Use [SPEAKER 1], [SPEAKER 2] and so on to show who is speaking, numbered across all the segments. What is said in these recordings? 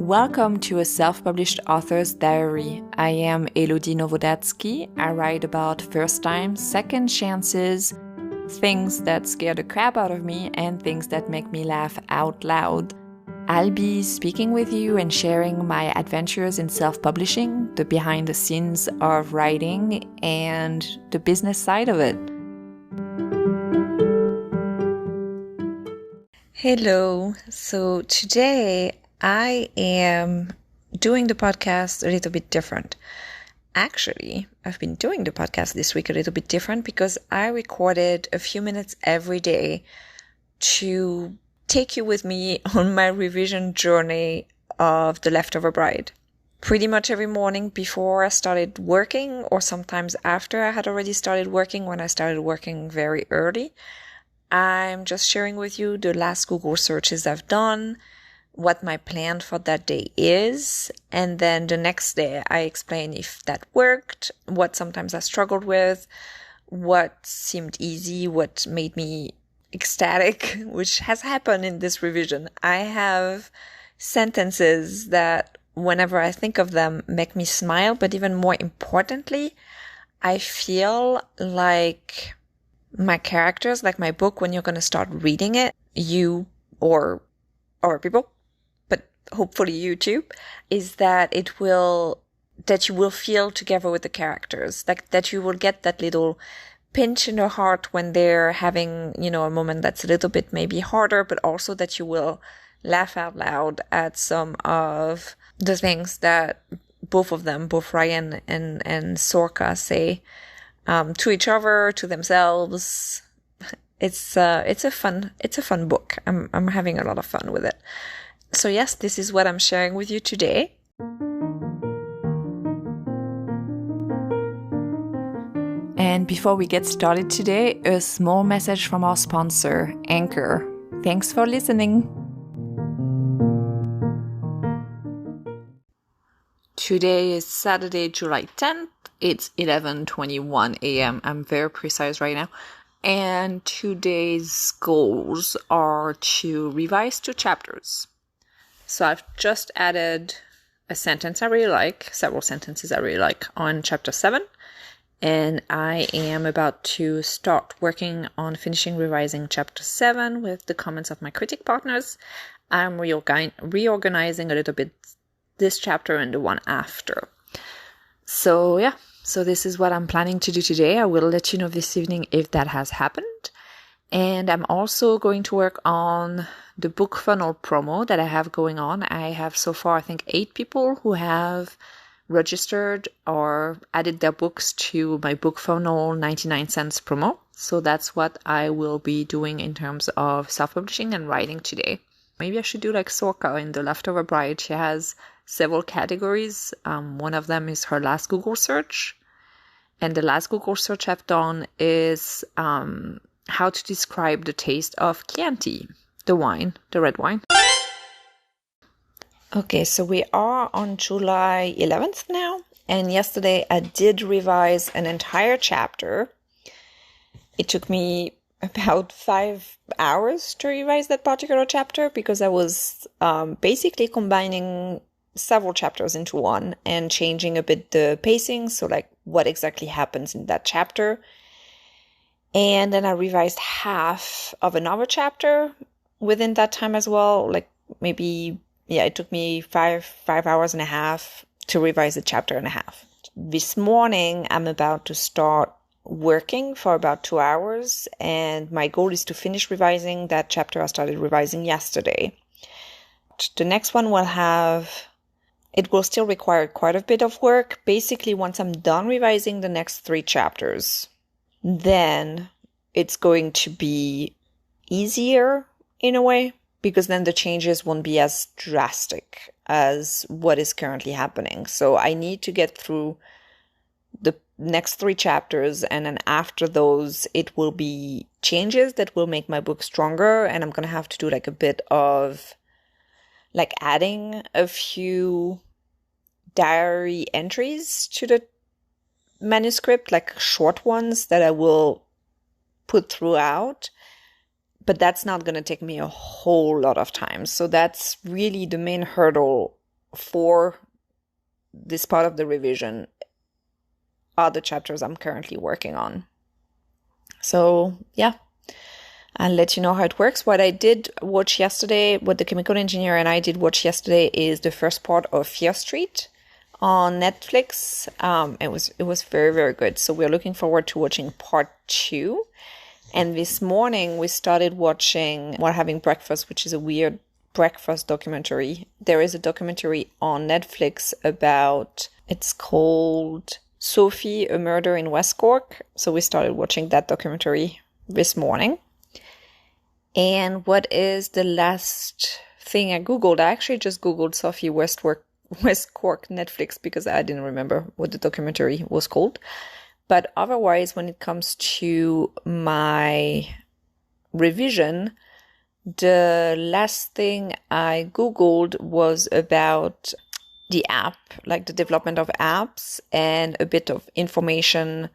[SPEAKER 1] Welcome to a self-published author's diary. I am Elodie Novodatsky. I write about first times, second chances, things that scare the crap out of me, and things that make me laugh out loud. I'll be speaking with you and sharing my adventures in self-publishing, the behind the scenes of writing, and the business side of it. Hello. So today I am doing the podcast a little bit different. Actually, I've been doing the podcast this week a little bit different because I recorded a few minutes every day to take you with me on my revision journey of The Leftover Bride. Pretty much every morning before I started working, or sometimes after I had already started working, when I started working very early, I'm just sharing with you the last Google searches I've done, what my plan for that day is, and then the next day I explain if that worked, what sometimes I struggled with, what seemed easy, what made me ecstatic, which has happened in this revision. I have sentences that whenever I think of them make me smile, but even more importantly, I feel like my characters, like my book, when you're going to start reading it, you or people, but hopefully you too, is that that you will feel together with the characters, like that you will get that little pinch in your heart when they're having, a moment that's a little bit maybe harder, but also that you will laugh out loud at some of the things that both of them, both Ryan and Sorka, say to each other, to themselves. It's a fun book. I'm having a lot of fun with it. So yes, this is what I'm sharing with you today. And before we get started today, a small message from our sponsor, Anchor. Thanks for listening. Today is Saturday, July 10th. It's 11:21 a.m. I'm very precise right now. And today's goals are to revise 2 chapters. So I've just added a sentence I really like, several sentences I really like on chapter 7. And I am about to start working on finishing revising chapter 7 with the comments of my critic partners. I'm reorganizing a little bit this chapter and the one after. So this is what I'm planning to do today. I will let you know this evening if that has happened. And I'm also going to work on the book funnel promo that I have going on. I have so far, I think, 8 people who have registered or added their books to my book funnel 99 cents promo. So that's what I will be doing in terms of self-publishing and writing today. Maybe I should do like Sorka in The Leftover Bride. She has several categories. One of them is her last Google search. And the last Google search I've done is how to describe the taste of Chianti, the wine, the red wine. Okay, so we are on July 11th now. And yesterday I did revise an entire chapter. It took me about 5 hours to revise that particular chapter because I was basically combining several chapters into one and changing a bit the pacing, so like what exactly happens in that chapter. And then I revised half of another chapter within that time as well. Like maybe, it took me 5 hours and a half to revise a chapter and a half. This morning, I'm about to start working for about 2 hours, and my goal is to finish revising that chapter I started revising yesterday. The next one it will still require quite a bit of work. Basically, once I'm done revising the next 3 chapters, then it's going to be easier in a way, because then the changes won't be as drastic as what is currently happening. So I need to get through the next 3 chapters, and then after those, it will be changes that will make my book stronger, and I'm going to have to do like a bit of like adding a few diary entries to the manuscript, like short ones that I will put throughout. But that's not going to take me a whole lot of time. So that's really the main hurdle for this part of the revision are the chapters I'm currently working on. So yeah, I'll let you know how it works. What I did watch yesterday, what the chemical engineer and I did watch yesterday, is the first part of Fear Street on Netflix. It was very, very good. So we're looking forward to watching part 2. And this morning we started watching While Having Breakfast, which is a weird breakfast documentary. There is a documentary on Netflix it's called Sophie, A Murder in West Cork. So we started watching that documentary this morning. And what is the last thing I Googled? I actually just Googled Sophie West Cork Netflix because I didn't remember what the documentary was called. But otherwise, when it comes to my revision, the last thing I Googled was about the app, like the development of apps, and a bit of information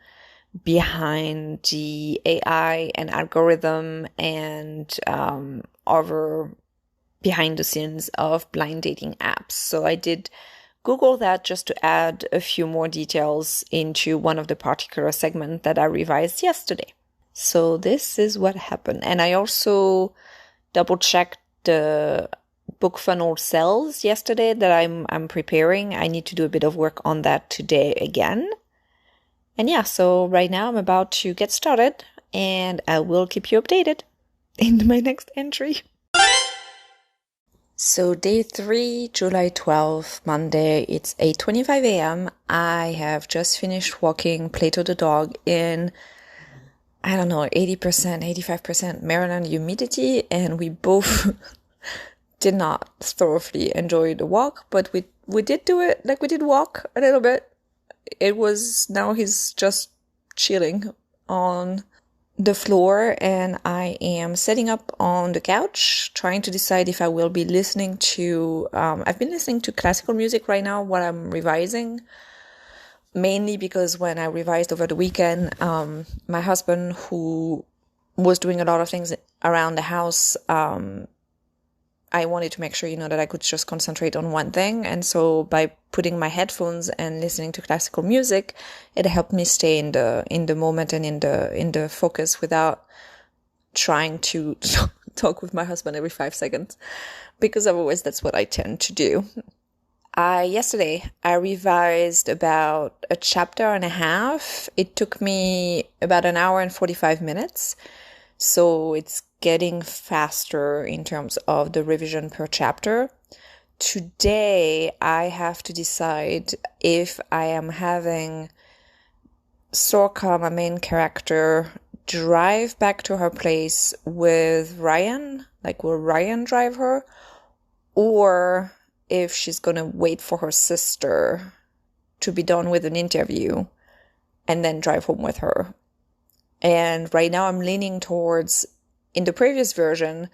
[SPEAKER 1] behind the AI and algorithm and other behind the scenes of blind dating apps. So I did Google that just to add a few more details into one of the particular segments that I revised yesterday. So this is what happened. And I also double-checked the book funnel cells yesterday that I'm preparing. I need to do a bit of work on that today again. And yeah, so right now I'm about to get started and I will keep you updated in my next entry. So day 3, July 12th, Monday, it's 8:25 a.m. I have just finished walking Plato the dog in, 80%, 85% Maryland humidity, and we both did not thoroughly enjoy the walk, but we did do it, we did walk a little bit. Now he's just chilling on the floor, and I am setting up on the couch, trying to decide if I will be listening to, I've been listening to classical music right now while I'm revising, mainly because when I revised over the weekend, my husband, who was doing a lot of things around the house, I wanted to make sure, that I could just concentrate on one thing. And so by putting my headphones and listening to classical music, it helped me stay in the moment and in the focus without trying to talk with my husband every 5 seconds, because otherwise that's what I tend to do. Yesterday I revised about a chapter and a half. It took me about an hour and 45 minutes. So it's getting faster in terms of the revision per chapter. Today, I have to decide if I am having Sorka, my main character, drive back to her place with Ryan, will Ryan drive her, or if she's gonna wait for her sister to be done with an interview and then drive home with her. And right now I'm leaning towards, in the previous version,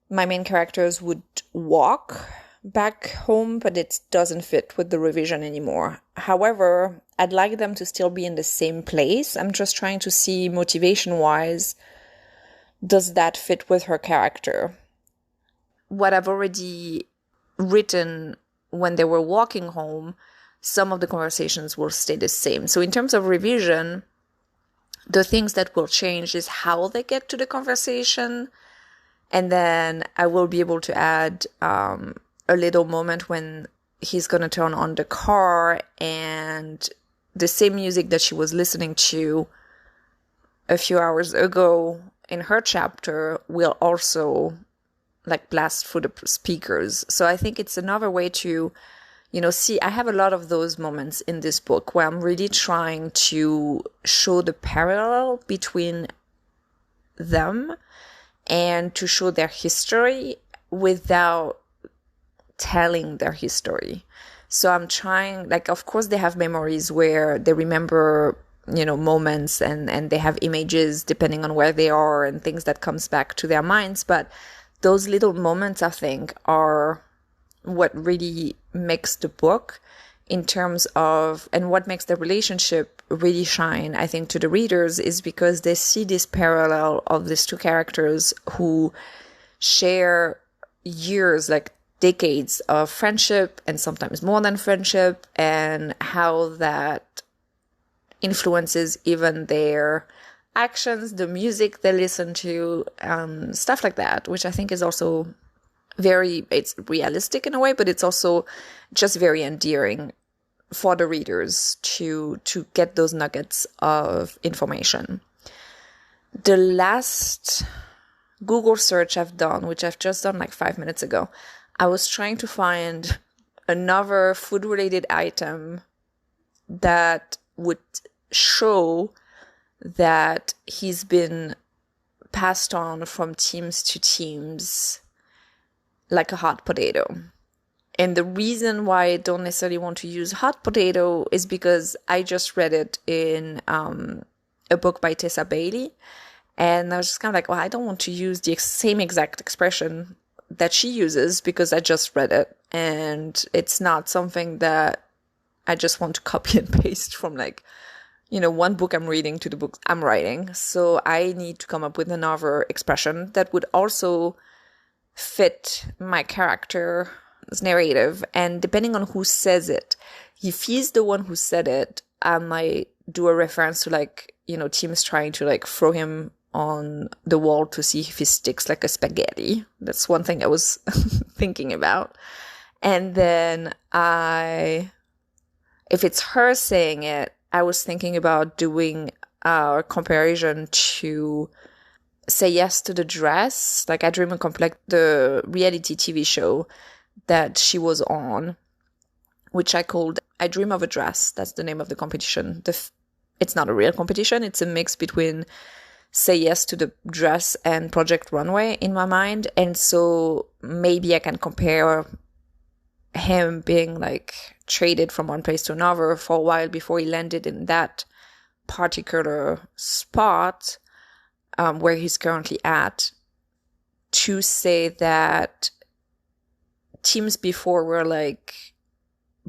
[SPEAKER 1] my main characters would walk back home, but it doesn't fit with the revision anymore. However, I'd like them to still be in the same place. I'm just trying to see, motivation-wise, does that fit with her character? What I've already written when they were walking home, some of the conversations will stay the same. So in terms of revision, the things that will change is how they get to the conversation. And then I will be able to add a little moment when he's going to turn on the car, and the same music that she was listening to a few hours ago in her chapter will also blast through the speakers. So I think it's another way to see, I have a lot of those moments in this book where I'm really trying to show the parallel between them and to show their history without telling their history. So I'm trying, of course they have memories where they remember, moments and they have images depending on where they are and things that comes back to their minds. But those little moments, I think, are what really makes the book in terms of, and what makes the relationship really shine, I think, to the readers, is because they see this parallel of these two characters who share years, decades of friendship and sometimes more than friendship, and how that influences even their actions, the music they listen to, stuff like that, which I think is also it's realistic in a way, but it's also just very endearing for the readers to get those nuggets of information. The last Google search I've done, which I've just done like 5 minutes ago, I was trying to find another food-related item that would show that he's been passed on from teams to teams like a hot potato. And the reason why I don't necessarily want to use hot potato is because I just read it in a book by Tessa Bailey. And I was just kind of like, well, I don't want to use the same exact expression that she uses because I just read it. And it's not something that I just want to copy and paste from one book I'm reading to the book I'm writing. So I need to come up with another expression that would also fit my character's narrative. And depending on who says it, if he's the one who said it, I might do a reference to teams trying to throw him on the wall to see if he sticks like a spaghetti. That's one thing I was thinking about. And then if it's her saying it, I was thinking about doing a comparison to Say Yes to the Dress, like I Dream of Complex, the reality TV show that she was on, which I called I Dream of a Dress. That's the name of the competition. It's not a real competition. It's a mix between Say Yes to the Dress and Project Runway in my mind. And so maybe I can compare him being traded from one place to another for a while before he landed in that particular spot where he's currently at, to say that teams before were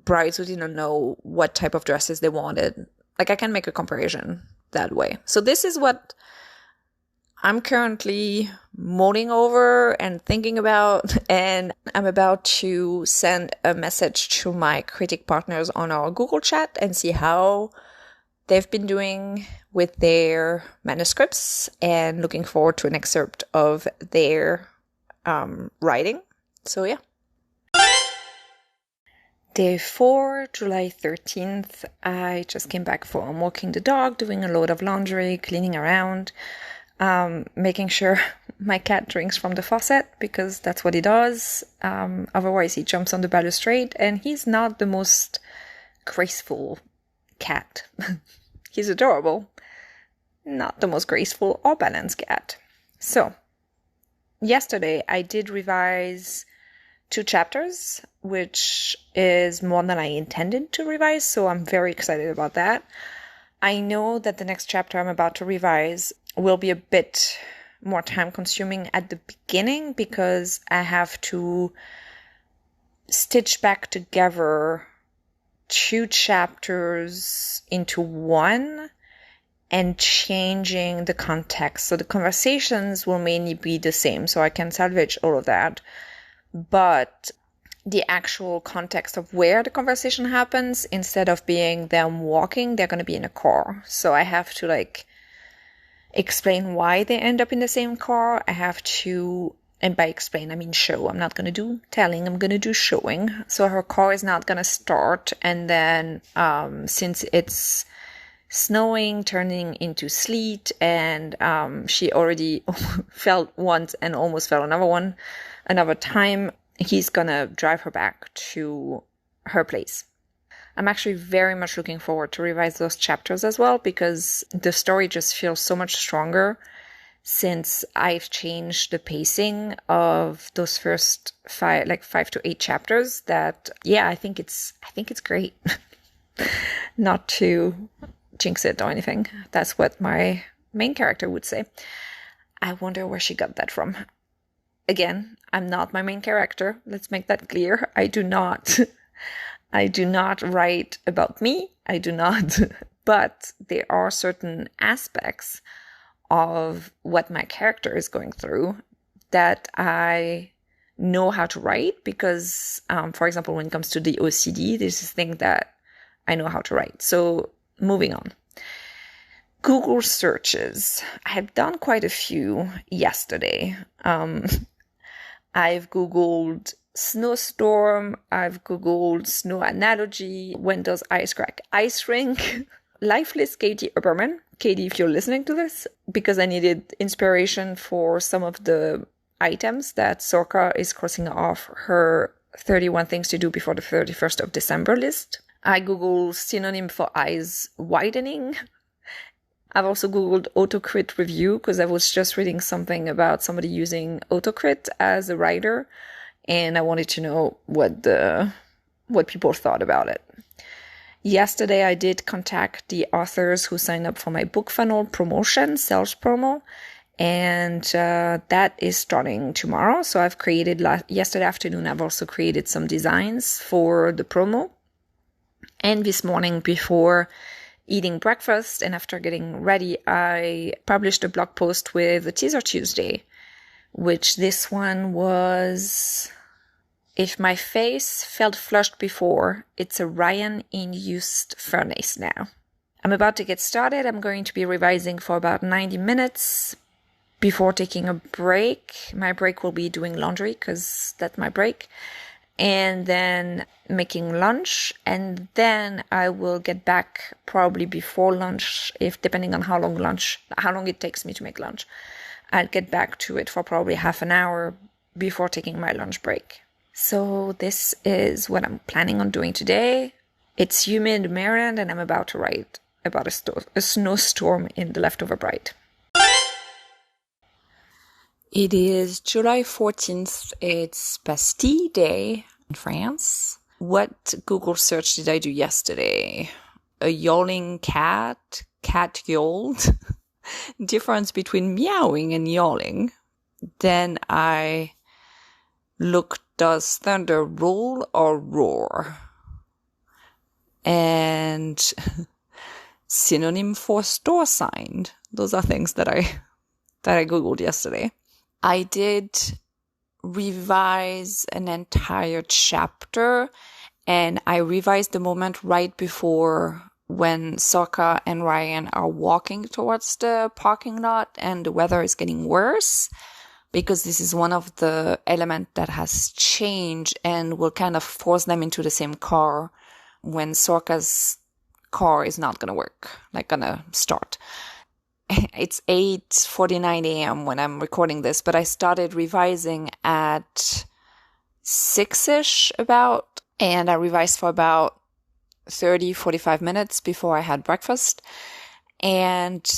[SPEAKER 1] brides who didn't know what type of dresses they wanted. I can make a comparison that way. So this is what I'm currently mulling over and thinking about, and I'm about to send a message to my critic partners on our Google chat and see how they've been doing with their manuscripts, and looking forward to an excerpt of their writing. So yeah. Day 4, July 13th. I just came back from walking the dog, doing a load of laundry, cleaning around, making sure my cat drinks from the faucet, because that's what he does. Otherwise he jumps on the balustrade, and he's not the most graceful cat. He's adorable, not the most graceful or balanced cat. So yesterday I did revise 2 chapters, which is more than I intended to revise, so I'm very excited about that. I know that the next chapter I'm about to revise will be a bit more time consuming at the beginning, because I have to stitch back together 2 chapters into one and changing the context. So the conversations will mainly be the same, so I can salvage all of that. But the actual context of where the conversation happens, instead of being them walking, they're going to be in a car. So I have to explain why they end up in the same car. I have to, and by explain I mean show. I'm not going to do telling, I'm going to do showing. So her car is not going to start, and then since it's snowing turning into sleet, and she already fell once and almost fell another time, he's gonna drive her back to her place. I'm actually very much looking forward to revise those chapters as well, because the story just feels so much stronger since I've changed the pacing of those first 5 to 8 chapters. That I think it's great. Not to jinx it or anything. That's what my main character would say. I wonder where she got that from. Again, I'm not my main character. Let's make that clear. I do not write about me. I do not. But there are certain aspects of what my character is going through that I know how to write because, for example, when it comes to the OCD, this is a thing that I know how to write. So moving on. Google searches. I have done quite a few yesterday. I've Googled snowstorm. I've Googled snow analogy. When does ice crack? Ice rink. Lifeless Katie Upperman. Katie, if you're listening to this, because I needed inspiration for some of the items that Sorka is crossing off her 31 things to do before the 31st of December list. I Googled synonym for eyes widening. I've also Googled autocrit review because I was just reading something about somebody using autocrit as a writer, and I wanted to know what people thought about it. Yesterday, I did contact the authors who signed up for my book funnel promotion, sales promo, and that is starting tomorrow. So I've created, yesterday afternoon, I've also created some designs for the promo. And this morning, before eating breakfast and after getting ready, I published a blog post with a teaser Tuesday, which this one was... If my face felt flushed before, it's a Ryan-induced furnace now. I'm about to get started. I'm going to be revising for about 90 minutes before taking a break. My break will be doing laundry because that's my break. And then making lunch. And then I will get back probably before lunch, depending on how long it takes me to make lunch. I'll get back to it for probably half an hour before taking my lunch break. So this is what I'm planning on doing today. It's humid in Maryland, and I'm about to write about a snowstorm in the Leftover Bride. It is July 14th. It's Bastille Day in France. What Google search did I do yesterday? A yawling cat. Cat yawned. Difference between meowing and yawling. Then I looked, does thunder roll or roar? And synonym for store sign. Those are things that I Googled yesterday. I did revise an entire chapter, and I revised the moment right before when Sorka and Ryan are walking towards the parking lot and the weather is getting worse, because this is one of the elements that has changed and will kind of force them into the same car when Sorka's car is not going to work, like going to start. It's 8:49 a.m. when I'm recording this, but I started revising at 6-ish about, and I revised for about 30-45 minutes before I had breakfast. And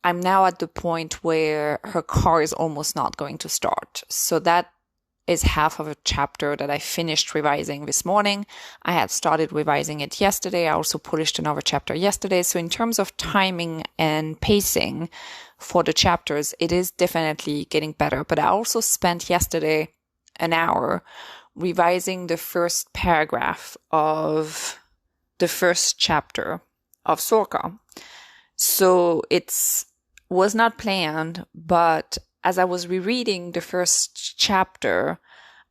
[SPEAKER 1] I'm now at the point where her car is almost not going to start. So that is half of a chapter that I finished revising this morning. I had started revising it yesterday. I also published another chapter yesterday. So in terms of timing and pacing for the chapters, it is definitely getting better. But I also spent yesterday an hour revising the first paragraph of the first chapter of Sorka. So was not planned, but as I was rereading the first chapter,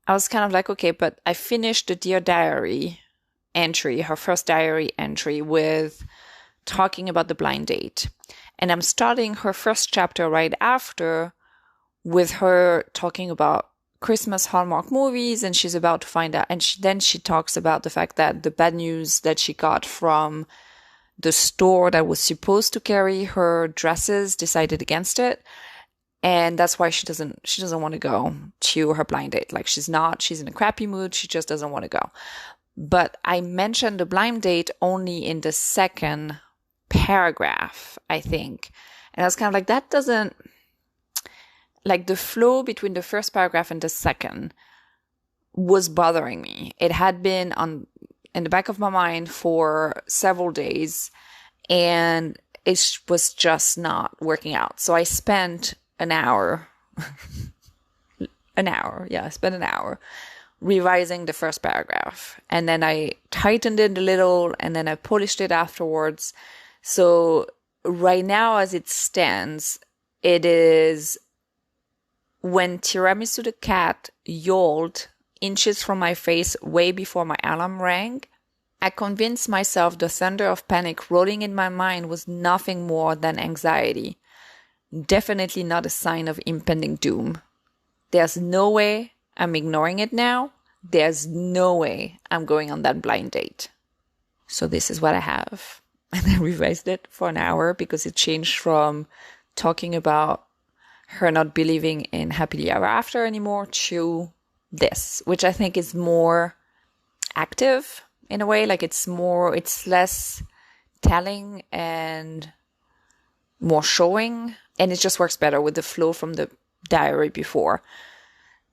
[SPEAKER 1] I was kind of like, okay, but I finished the Dear Diary entry, her first diary entry, with talking about the blind date. And I'm starting her first chapter right after with her talking about Christmas Hallmark movies, and she's about to find out. And then she talks about the fact that the bad news that she got from the store that was supposed to carry her dresses decided against it. And that's why she doesn't want to go to her blind date. Like she's in a crappy mood. She just doesn't want to go. But I mentioned the blind date only in the second paragraph, I think. And I was kind of like, that doesn't, like the flow between the first paragraph and the second was bothering me. It had been in the back of my mind for several days, and it was just not working out. So I spent an hour revising the first paragraph, and then I tightened it a little, and then I polished it afterwards. So right now, as it stands, it is when Tiramisu the cat yawned inches from my face way before my alarm rang, I convinced myself the thunder of panic rolling in my mind was nothing more than anxiety. Definitely not a sign of impending doom. There's no way I'm ignoring it now. There's no way I'm going on that blind date. So this is what I have. And I revised it for an hour because it changed from talking about her not believing in happily ever after anymore to this, which I think is more active in a way. Like it's less telling and more showing. And it just works better with the flow from the diary before.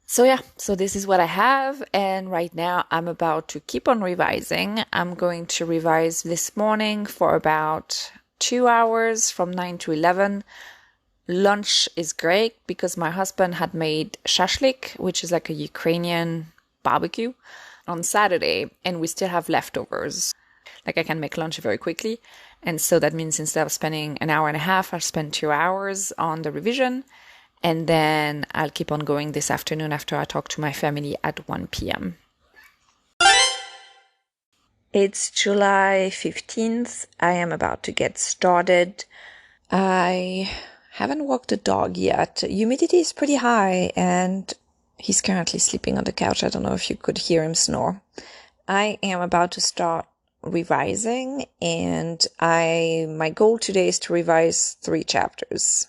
[SPEAKER 1] So this is what I have. And right now I'm about to keep on revising. I'm going to revise this morning for about 2 hours from 9 to 11. Lunch is great because my husband had made shashlik, which is like a Ukrainian barbecue, on Saturday, and we still have leftovers. Like I can make lunch very quickly. And so that means instead of spending an hour and a half, I'll spend 2 hours on the revision. And then I'll keep on going this afternoon after I talk to my family at 1 p.m. It's July 15th. I am about to get started. I haven't walked the dog yet. Humidity is pretty high and he's currently sleeping on the couch. I don't know if you could hear him snore. I am about to start revising and my goal today is to revise 3 chapters.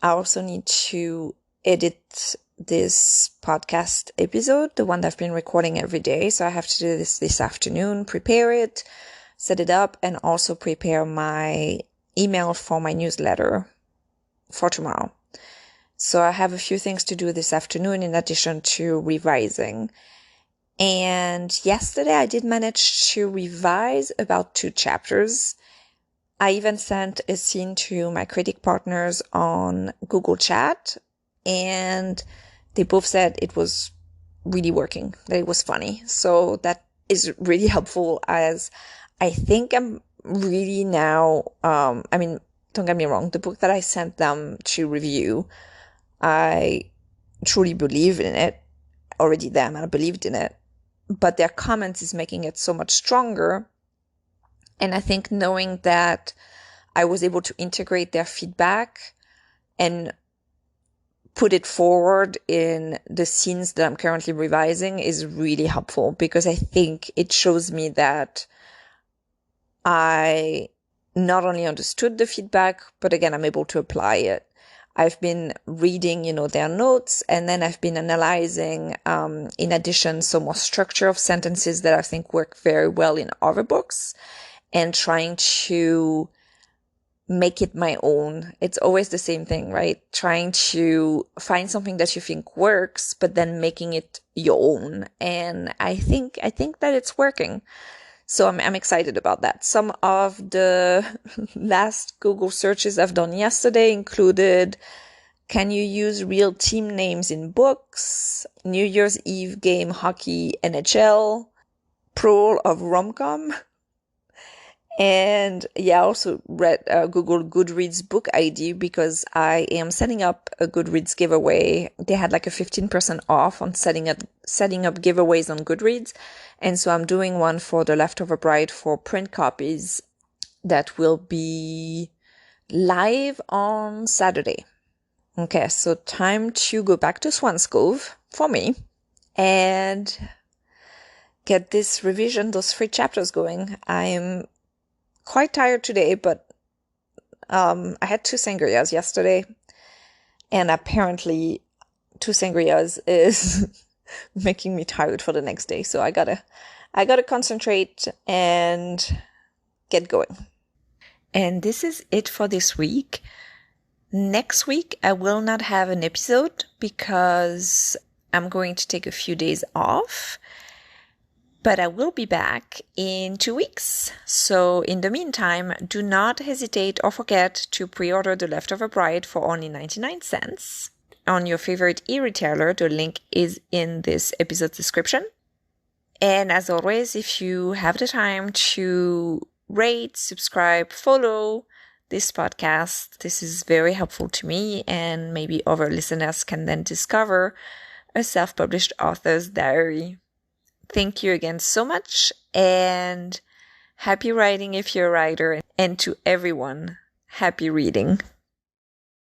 [SPEAKER 1] I also need to edit this podcast episode, the one that I've been recording every day. So I have to do this afternoon, prepare it, set it up, and also prepare my email for my newsletter for tomorrow. So I have a few things to do this afternoon in addition to revising. And yesterday I did manage to revise about 2 chapters. I even sent a scene to my critic partners on Google Chat, and they both said it was really working, that it was funny. So that is really helpful, as I think I'm really now, don't get me wrong, the book that I sent them to review, I truly believe in it, already them, and I believed in it, but their comments is making it so much stronger. And I think knowing that I was able to integrate their feedback and put it forward in the scenes that I'm currently revising is really helpful, because I think it shows me that I not only understood the feedback, but again, I'm able to apply it. I've been reading, their notes, and then I've been analyzing, in addition, some more structure of sentences that I think work very well in other books, and trying to make it my own. It's always the same thing, right? Trying to find something that you think works, but then making it your own. And I think that it's working. So I'm excited about that. Some of the last Google searches I've done yesterday included, can you use real team names in books? New Year's Eve game hockey NHL? Pro of rom-com? And I also read Google Goodreads book ID, because I am setting up a Goodreads giveaway. They had like a 15% off on setting up giveaways on Goodreads. And so I'm doing one for The Leftover Bride for print copies that will be live on Saturday. Okay, so time to go back to Swanscove for me and get this revision, those 3 chapters going. I'm quite tired today, but I had 2 sangrias yesterday, and apparently 2 sangrias is making me tired for the next day. So I gotta concentrate and get going. And this is it for this week. Next week, I will not have an episode because I'm going to take a few days off. But I will be back in 2 weeks. So in the meantime, do not hesitate or forget to pre-order The Leftover Bride for only 99 cents on your favorite e-retailer. The link is in this episode's description. And as always, if you have the time to rate, subscribe, follow this podcast. This is very helpful to me, and maybe other listeners can then discover a self-published author's diary. Thank you again so much, and happy writing if you're a writer, and to everyone, happy reading.